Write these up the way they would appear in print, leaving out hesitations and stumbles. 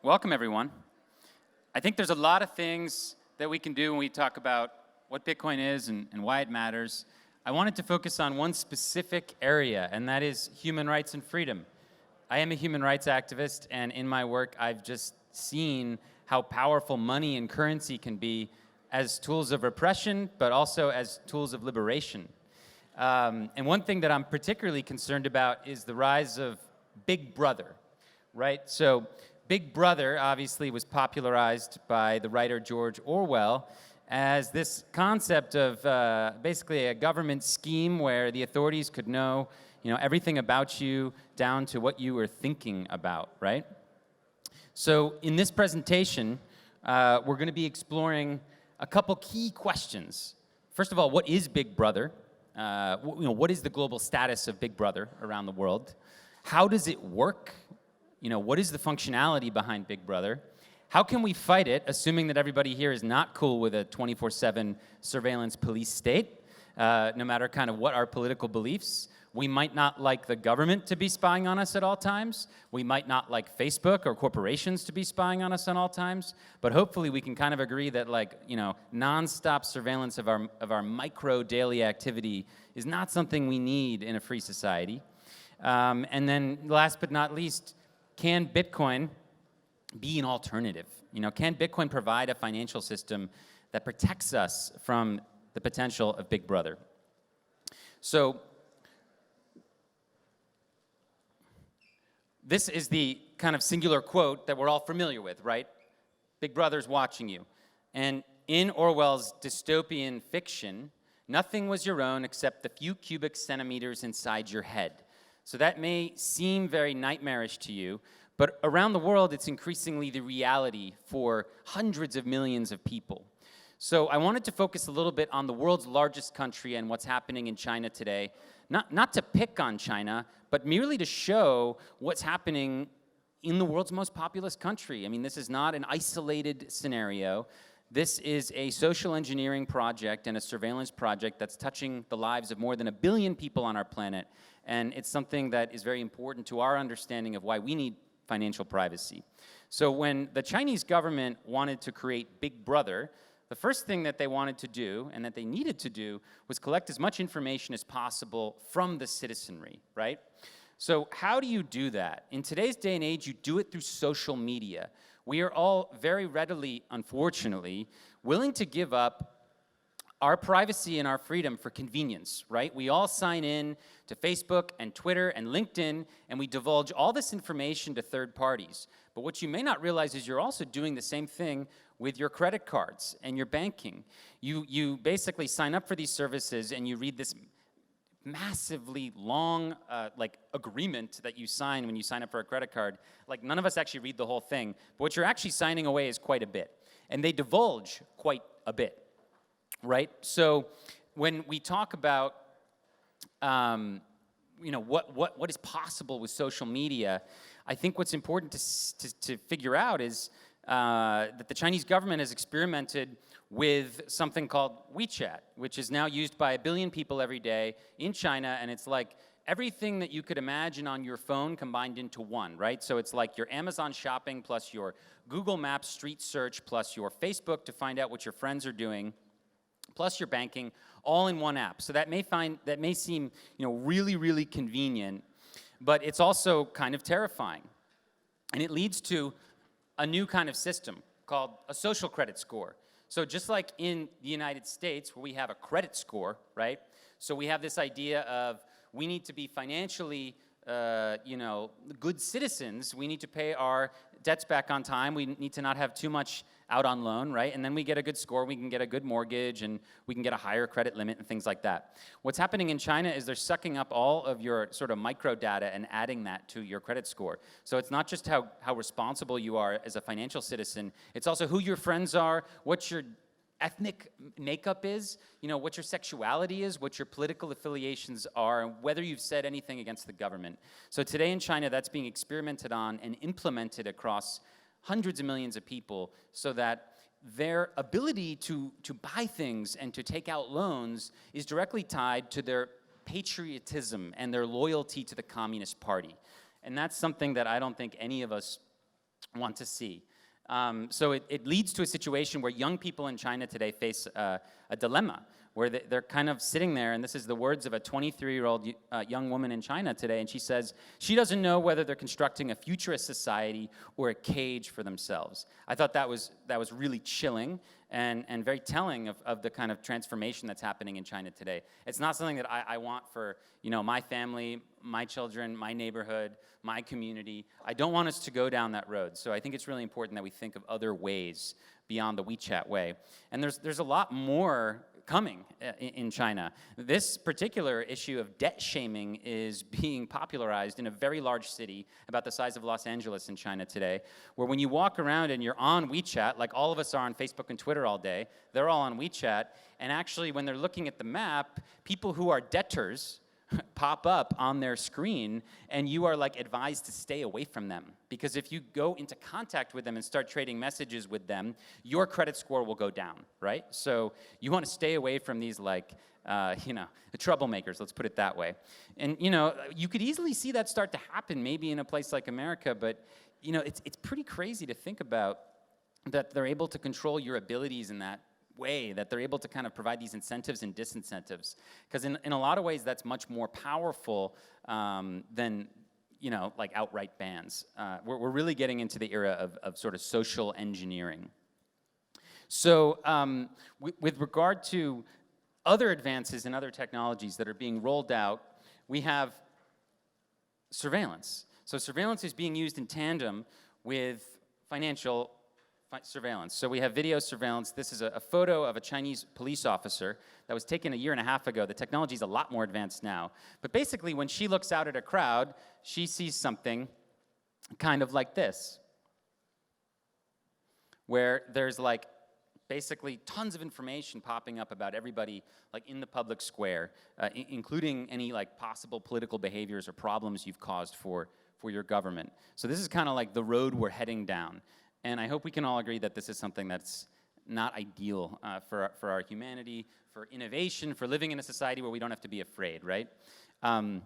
Welcome, everyone. I think there's a lot of things that we can do when we talk about what Bitcoin is and why it matters. I wanted to focus on one specific area, and that is human rights and freedom. I am a human rights activist, and in my work, I've just seen how powerful money and currency can be as tools of repression, but also as tools of liberation. And one thing that I'm particularly concerned about is the rise of Big Brother, right? So Big Brother obviously was popularized by the writer George Orwell as this concept of basically a government scheme where the authorities could know, everything about you down to what you were thinking about, right? So in this presentation, we're going to be exploring a couple key questions. First of all, what is Big Brother? What is the global status of Big Brother around the world? How does it work? What is the functionality behind Big Brother? How can we fight it, assuming that everybody here is not cool with a 24/7 surveillance police state, no matter kind of what our political beliefs? We might not like the government to be spying on us at all times. We might not like Facebook or corporations to be spying on us at all times. But hopefully we can kind of agree that nonstop surveillance of our micro daily activity is not something we need in a free society. And then last but not least, can Bitcoin be an alternative? Can Bitcoin provide a financial system that protects us from the potential of Big Brother? So this is the kind of singular quote that we're all familiar with, right? Big Brother's watching you. And in Orwell's dystopian fiction, nothing was your own except the few cubic centimeters inside your head. So that may seem very nightmarish to you, but around the world, it's increasingly the reality for hundreds of millions of people. So I wanted to focus a little bit on the world's largest country and what's happening in China today. Not to pick on China, but merely to show what's happening in the world's most populous country. I mean, this is not an isolated scenario. This is a social engineering project and a surveillance project that's touching the lives of more than 1 billion people on our planet. And it's something that is very important to our understanding of why we need financial privacy. So when the Chinese government wanted to create Big Brother, the first thing that they wanted to do and that they needed to do was collect as much information as possible from the citizenry, right? So how do you do that? In today's day and age, you do it through social media. We are all very readily, unfortunately, willing to give up our privacy and our freedom for convenience, right? We all sign in to Facebook and Twitter and LinkedIn, and we divulge all this information to third parties. But what you may not realize is you're also doing the same thing with your credit cards and your banking. You basically sign up for these services and you read this massively long agreement that you sign when you sign up for a credit card. Like, none of us actually read the whole thing, but what you're actually signing away is quite a bit. And they divulge quite a bit, right? So when we talk about what is possible with social media, I think what's important to figure out is that the Chinese government has experimented with something called WeChat, which is now used by 1 billion people every day in China, and it's like everything that you could imagine on your phone combined into one, right? So it's like your Amazon shopping plus your Google Maps street search plus your Facebook to find out what your friends are doing, plus your banking, all in one app. So that may seem, really, really convenient, but it's also kind of terrifying. And it leads to a new kind of system called a social credit score. So just like in the United States, where we have a credit score, right? So we have this idea of we need to be financially, good citizens. We need to pay our debts back on time. We need to not have too much out on loan, right? And then we get a good score, we can get a good mortgage, and we can get a higher credit limit and things like that. What's happening in China is they're sucking up all of your sort of micro data and adding that to your credit score. So it's not just how responsible you are as a financial citizen, it's also who your friends are, what your ethnic makeup is, what your sexuality is, what your political affiliations are, and whether you've said anything against the government. So today in China, that's being experimented on and implemented across hundreds of millions of people so that their ability to buy things and to take out loans is directly tied to their patriotism and their loyalty to the Communist Party. And that's something that I don't think any of us want to see. So it leads to a situation where young people in China today face a dilemma, where they're kind of sitting there, and this is the words of a 23-year-old young woman in China today, and she says she doesn't know whether they're constructing a futurist society or a cage for themselves. I thought that was really chilling and very telling of the kind of transformation that's happening in China today. It's not something that I want for my family, my children, my neighborhood, my community. I don't want us to go down that road. So I think it's really important that we think of other ways beyond the WeChat way. And there's a lot more coming in China. This particular issue of debt shaming is being popularized in a very large city about the size of Los Angeles in China today, where when you walk around and you're on WeChat, like all of us are on Facebook and Twitter all day, they're all on WeChat, and actually when they're looking at the map, people who are debtors pop up on their screen, and you are like advised to stay away from them. Because if you go into contact with them and start trading messages with them, your credit score will go down, right? So you want to stay away from these like, the troublemakers, let's put it that way. And you could easily see that start to happen maybe in a place like America, but it's pretty crazy to think about that they're able to control your abilities in that way, that they're able to kind of provide these incentives and disincentives. Because in a lot of ways, that's much more powerful than, like outright bans. We're really getting into the era of sort of social engineering. So with regard to other advances in other technologies that are being rolled out, we have surveillance. So surveillance is being used in tandem with financial surveillance. So we have video surveillance. This is a photo of a Chinese police officer that was taken 1.5 years ago. The technology is a lot more advanced now. But basically, when she looks out at a crowd, she sees something kind of like this, where there's like basically tons of information popping up about everybody like in the public square, including any like possible political behaviors or problems you've caused for your government. So this is kind of like the road we're heading down. And I hope we can all agree that this is something that's not ideal for our humanity, for innovation, for living in a society where we don't have to be afraid, right? And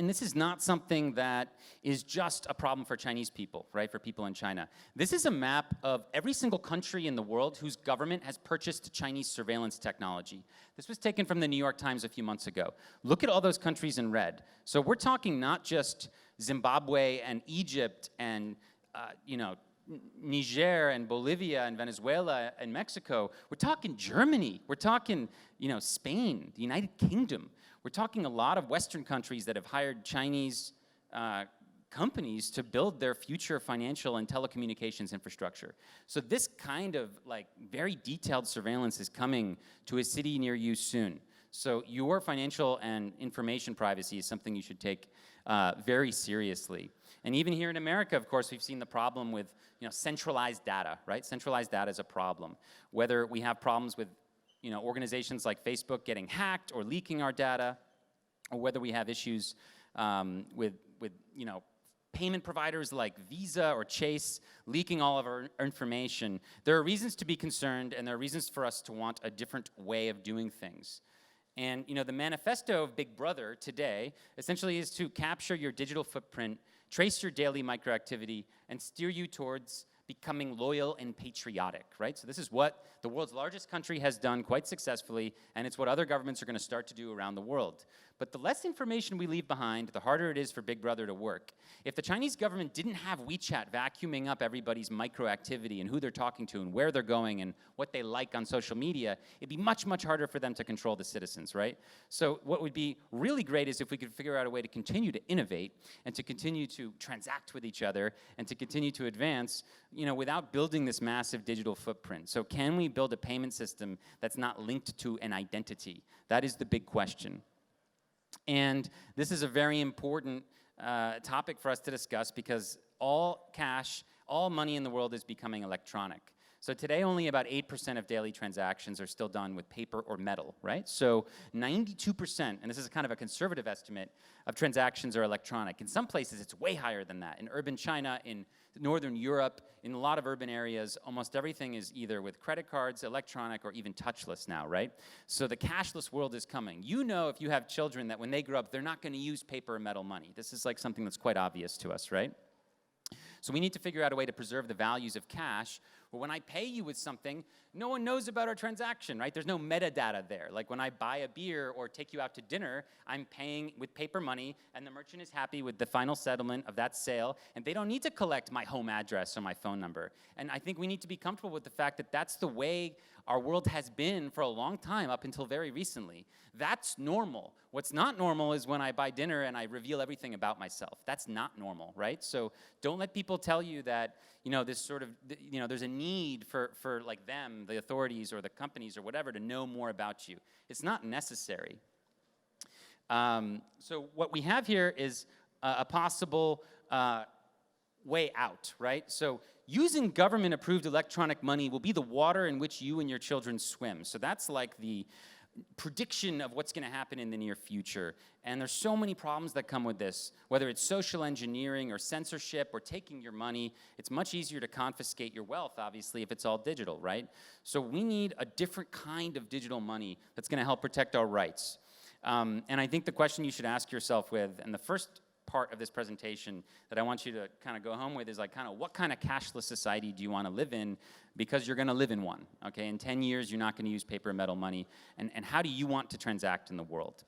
this is not something that is just a problem for Chinese people, right, for people in China. This is a map of every single country in the world whose government has purchased Chinese surveillance technology. This was taken from the New York Times a few months ago. Look at all those countries in red. So we're talking not just Zimbabwe and Egypt and Niger and Bolivia and Venezuela and Mexico. We're talking Germany. We're talking, Spain, the United Kingdom. We're talking a lot of Western countries that have hired Chinese companies to build their future financial and telecommunications infrastructure. So this kind of like very detailed surveillance is coming to a city near you soon. So your financial and information privacy is something you should take very seriously. And even here in America, of course, we've seen the problem with centralized data, right? Centralized data is a problem. Whether we have problems with organizations like Facebook getting hacked or leaking our data, or whether we have issues with payment providers like Visa or Chase leaking all of our information, there are reasons to be concerned, and there are reasons for us to want a different way of doing things. And the manifesto of Big Brother today essentially is to capture your digital footprint, trace your daily microactivity, and steer you towards becoming loyal and patriotic, right? So this is what the world's largest country has done quite successfully, and it's what other governments are going to start to do around the world. But the less information we leave behind, the harder it is for Big Brother to work. If the Chinese government didn't have WeChat vacuuming up everybody's microactivity and who they're talking to and where they're going and what they like on social media, it'd be much, much harder for them to control the citizens, right? So what would be really great is if we could figure out a way to continue to innovate and to continue to transact with each other and to continue to advance, without building this massive digital footprint. So can we build a payment system that's not linked to an identity? That is the big question. And this is a very important topic for us to discuss because all cash, all money in the world is becoming electronic. So today only about 8% of daily transactions are still done with paper or metal, right? So 92%, and this is kind of a conservative estimate, of transactions are electronic. In some places it's way higher than that. In urban China, in Northern Europe, in a lot of urban areas, almost everything is either with credit cards, electronic, or even touchless now, right? So the cashless world is coming. If you have children that when they grow up, they're not going to use paper or metal money. This is like something that's quite obvious to us, right? So we need to figure out a way to preserve the values of cash, where when I pay you with something, no one knows about our transaction, right? There's no metadata there. Like when I buy a beer or take you out to dinner, I'm paying with paper money, and the merchant is happy with the final settlement of that sale, and they don't need to collect my home address or my phone number. And I think we need to be comfortable with the fact that that's the way our world has been for a long time, up until very recently. That's normal. What's not normal is when I buy dinner and I reveal everything about myself. That's not normal, right? So don't let people tell you that, this sort of, there's a need for like them, the authorities or the companies or whatever, to know more about you. It's not necessary. So what we have here is a possible way out, right? So using government-approved electronic money will be the water in which you and your children swim. So that's like the prediction of what's going to happen in the near future. And there's so many problems that come with this, whether it's social engineering or censorship or taking your money. It's much easier to confiscate your wealth, obviously, if it's all digital, right? So we need a different kind of digital money that's going to help protect our rights. And I think the question you should ask yourself with, and the first part of this presentation that I want you to kind of go home with is like what kind of cashless society do you want to live in, because you're going to live in one, okay? In 10 years, you're not going to use paper and metal money, and how do you want to transact in the world?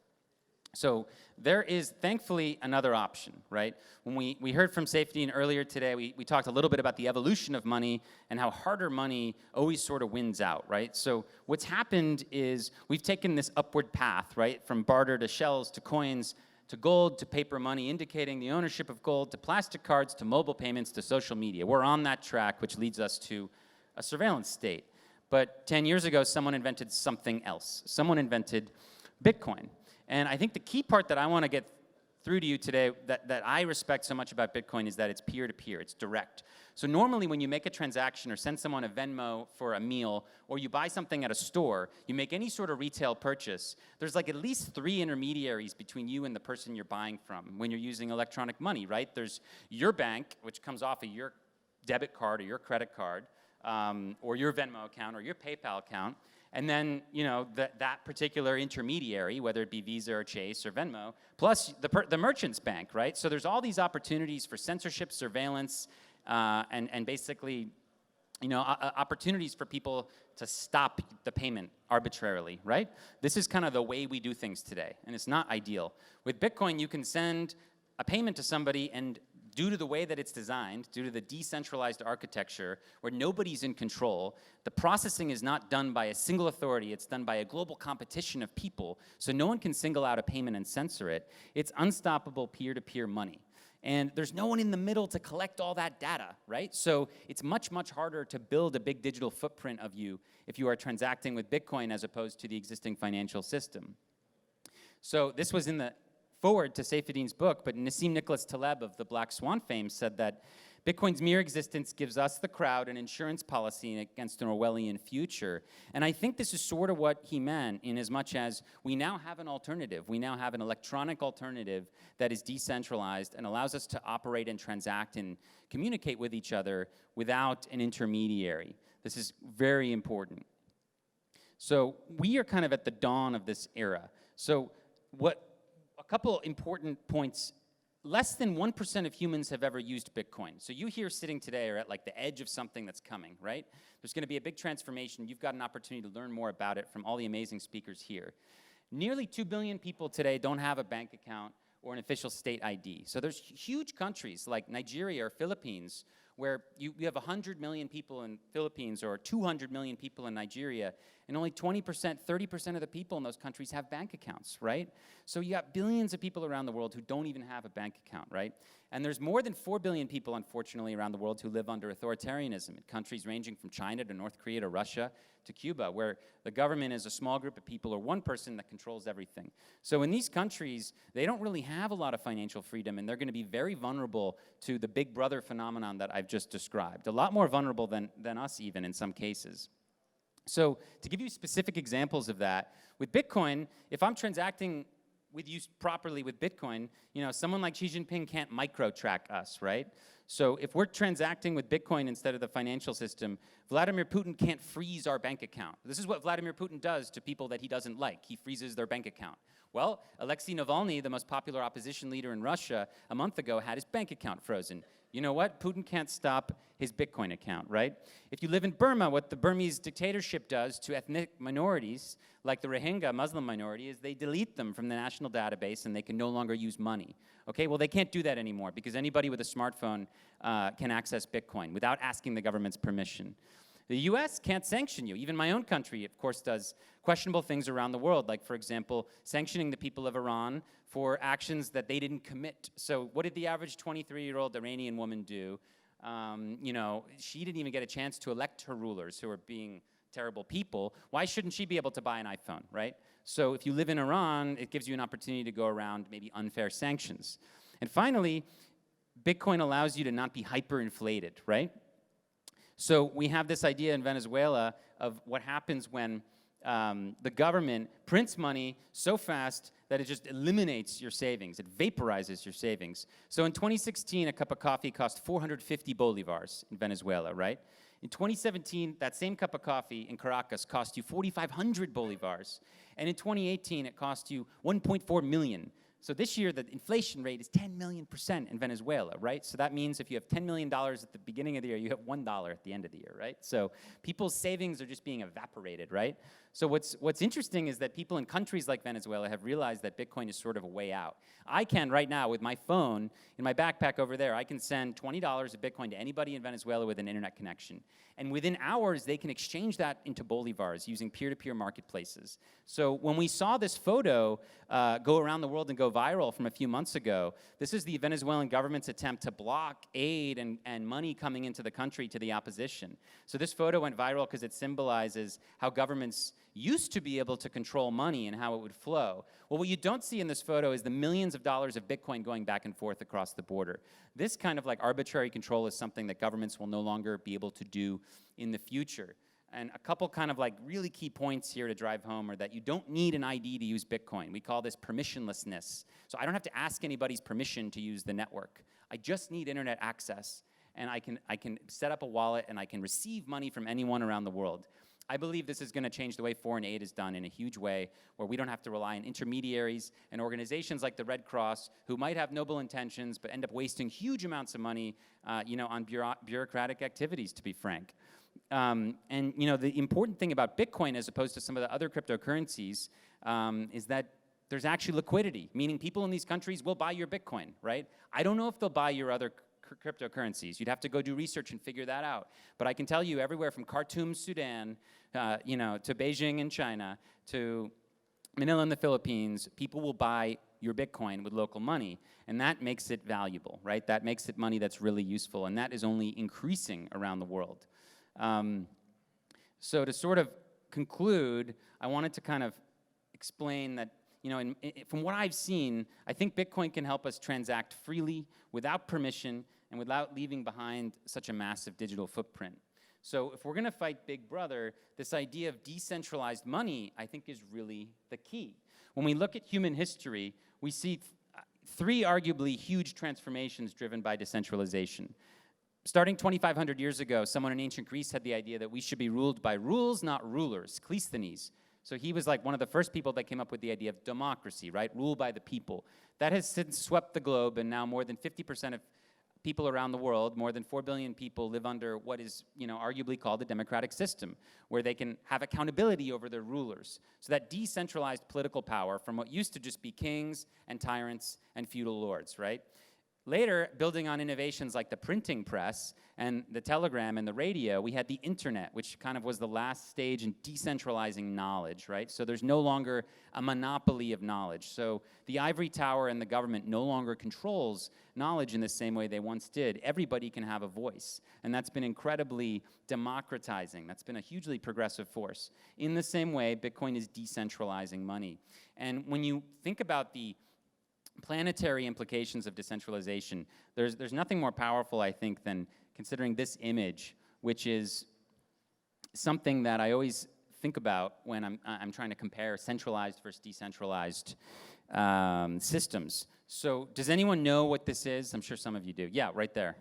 So there is, thankfully, another option, right? When we heard from Saifedean earlier today, we talked a little bit about the evolution of money and how harder money always sort of wins out, right? So what's happened is we've taken this upward path, right? From barter to shells to coins to gold to paper money, indicating the ownership of gold, to plastic cards, to mobile payments, to social media. We're on that track, which leads us to a surveillance state. But 10 years ago, someone invented something else. Someone invented Bitcoin. And I think the key part that I want to get through to you today that I respect so much about Bitcoin is that it's peer-to-peer, it's direct. So normally when you make a transaction or send someone a Venmo for a meal, or you buy something at a store, you make any sort of retail purchase, there's like at least 3 intermediaries between you and the person you're buying from when you're using electronic money, right? There's your bank, which comes off of your debit card or your credit card, or your Venmo account or your PayPal account. And then, that particular intermediary, whether it be Visa or Chase or Venmo, plus the merchant's bank, right? So there's all these opportunities for censorship, surveillance, and basically, opportunities for people to stop the payment arbitrarily, right? This is kind of the way we do things today, and it's not ideal. With Bitcoin, you can send a payment to somebody, and due to the way that it's designed, due to the decentralized architecture where nobody's in control, the processing is not done by a single authority, it's done by a global competition of people, so no one can single out a payment and censor it. It's unstoppable peer-to-peer money. And there's no one in the middle to collect all that data, right? So it's much, much harder to build a big digital footprint of you if you are transacting with Bitcoin as opposed to the existing financial system. So this was in the forward to Saifedean's book, but Nassim Nicholas Taleb of the Black Swan fame said that Bitcoin's mere existence gives us, the crowd, an insurance policy against an Orwellian future. And I think this is sort of what he meant, in as much as we now have an alternative. We now have an electronic alternative that is decentralized and allows us to operate and transact and communicate with each other without an intermediary. This is very important. So we are kind of at the dawn of this era. So a couple important points. Less than 1% of humans have ever used Bitcoin. So you here sitting today are at like the edge of something that's coming, right? There's going to be a big transformation. You've got an opportunity to learn more about it from all the amazing speakers here. Nearly 2 billion people today don't have a bank account or an official state ID. So there's huge countries like Nigeria or Philippines where you have 100 million people in Philippines or 200 million people in Nigeria, and only 20%, 30% of the people in those countries have bank accounts, right? So you got billions of people around the world who don't even have a bank account, right? And there's more than 4 billion people, unfortunately, around the world who live under authoritarianism in countries ranging from China to North Korea to Russia to Cuba, where the government is a small group of people or one person that controls everything. So in these countries, they don't really have a lot of financial freedom, and they're going to be very vulnerable to the Big Brother phenomenon that I've just described, a lot more vulnerable than us even in some cases. So to give you specific examples of that, with Bitcoin, if I'm transacting with you properly with Bitcoin, someone like Xi Jinping can't micro-track us, right? So if we're transacting with Bitcoin instead of the financial system, Vladimir Putin can't freeze our bank account. This is what Vladimir Putin does to people that he doesn't like. He freezes their bank account. Well, Alexei Navalny, the most popular opposition leader in Russia, a month ago had his bank account frozen. You know what? Putin can't stop his Bitcoin account, right? If you live in Burma, what the Burmese dictatorship does to ethnic minorities, like the Rohingya Muslim minority, is they delete them from the national database and they can no longer use money. Okay, well, they can't do that anymore because anybody with a smartphone can access Bitcoin without asking the government's permission. The US can't sanction you. Even my own country, of course, does questionable things around the world, like, for example, sanctioning the people of Iran for actions that they didn't commit. So what did the average 23-year-old Iranian woman do? You know, she didn't even get a chance to elect her rulers, who are being terrible people. Why shouldn't she be able to buy an iPhone, right? So if you live in Iran, it gives you an opportunity to go around maybe unfair sanctions. And finally, Bitcoin allows you to not be hyperinflated, right? So we have this idea in Venezuela of what happens when the government prints money so fast that it just eliminates your savings. It vaporizes your savings. So in 2016, a cup of coffee cost 450 bolivars in Venezuela, right? In 2017, that same cup of coffee in Caracas cost you 4,500 bolivars. And in 2018, it cost you 1.4 million. So this year, the inflation rate is 10 million% in Venezuela, right? So that means if you have $10 million at the beginning of the year, you have $1 at the end of the year, right? So people's savings are just being evaporated, right? So what's interesting is that people in countries like Venezuela have realized that Bitcoin is sort of a way out. I can right now, with my phone, in my backpack over there, I can send $20 of Bitcoin to anybody in Venezuela with an internet connection. And within hours, they can exchange that into bolivars using peer-to-peer marketplaces. So when we saw this photo go around the world and go viral from a few months ago, this is the Venezuelan government's attempt to block aid and money coming into the country to the opposition. So this photo went viral because it symbolizes how governments used to be able to control money and how it would flow. Well, what you don't see in this photo is the millions of dollars of Bitcoin going back and forth across the border. This kind of like arbitrary control is something that governments will no longer be able to do in the future. And a couple kind of like really key points here to drive home are that you don't need an ID to use Bitcoin. We call this permissionlessness. So I don't have to ask anybody's permission to use the network. I just need internet access, and I can set up a wallet and I can receive money from anyone around the world. I believe this is going to change the way foreign aid is done in a huge way, where we don't have to rely on intermediaries and organizations like the Red Cross, who might have noble intentions but end up wasting huge amounts of money, you know, on bureaucratic activities, to be frank. And you know, the important thing about Bitcoin, as opposed to some of the other cryptocurrencies, is that there's actually liquidity, meaning people in these countries will buy your Bitcoin, right? I don't know if they'll buy your other cryptocurrencies. You'd have to go do research and figure that out. But I can tell you, everywhere from Khartoum, Sudan, you know, to Beijing in China, to Manila in the Philippines, people will buy your Bitcoin with local money, and that makes it valuable, right? That makes it money that's really useful, and that is only increasing around the world. So to sort of conclude, I wanted to kind of explain that, you know, from what I've seen, I think Bitcoin can help us transact freely, without permission, and without leaving behind such a massive digital footprint. So if we're going to fight Big Brother, this idea of decentralized money, I think, is really the key. When we look at human history, we see three arguably huge transformations driven by decentralization. Starting 2,500 years ago, someone in ancient Greece had the idea that we should be ruled by rules, not rulers, Cleisthenes. So he was like one of the first people that came up with the idea of democracy, right? Rule by the people. That has since swept the globe, and now more than 50% of people around the world, more than 4 billion people, live under what is, you know, arguably called a democratic system, where they can have accountability over their rulers. So that decentralized political power from what used to just be kings and tyrants and feudal lords, right? Later, building on innovations like the printing press and the telegram and the radio, we had the internet, which kind of was the last stage in decentralizing knowledge, right? So there's no longer a monopoly of knowledge. So the ivory tower and the government no longer controls knowledge in the same way they once did. Everybody can have a voice, and that's been incredibly democratizing. That's been a hugely progressive force. In the same way, Bitcoin is decentralizing money. And when you think about the planetary implications of decentralization, there's nothing more powerful, I think, than considering this image, which is something that I always think about when I'm trying to compare centralized versus decentralized systems. So does anyone know what this is? I'm sure some of you do. Yeah, right there.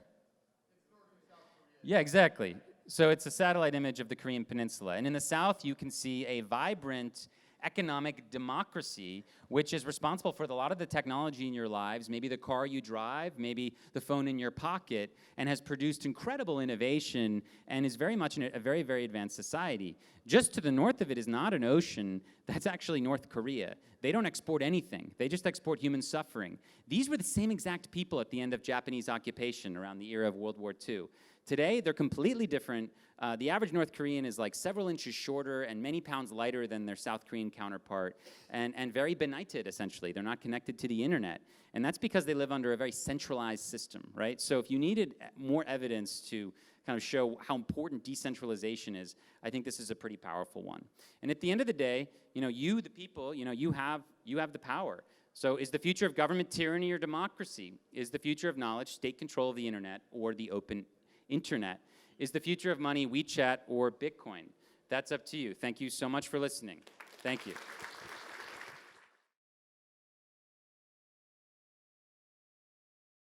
Yeah, exactly. So it's a satellite image of the Korean Peninsula. And in the south, you can see a vibrant economic democracy, which is responsible for a lot of the technology in your lives, maybe the car you drive, maybe the phone in your pocket, and has produced incredible innovation and is very much in a very, very advanced society. Just to the north of it is not an ocean. That's actually North Korea. They don't export anything. They just export human suffering. These were the same exact people at the end of Japanese occupation around the era of World War II. Today, they're completely different. The average North Korean is like several inches shorter and many pounds lighter than their South Korean counterpart, and very benighted, essentially. They're not connected to the internet. And that's because they live under a very centralized system, right? So if you needed more evidence to kind of show how important decentralization is, I think this is a pretty powerful one. And at the end of the day, you, the people, you have the power. So is the future of government tyranny or democracy? Is the future of knowledge state control of the internet or the open internet? Is the future of money WeChat or Bitcoin? That's up to you. Thank you so much for listening. Thank you.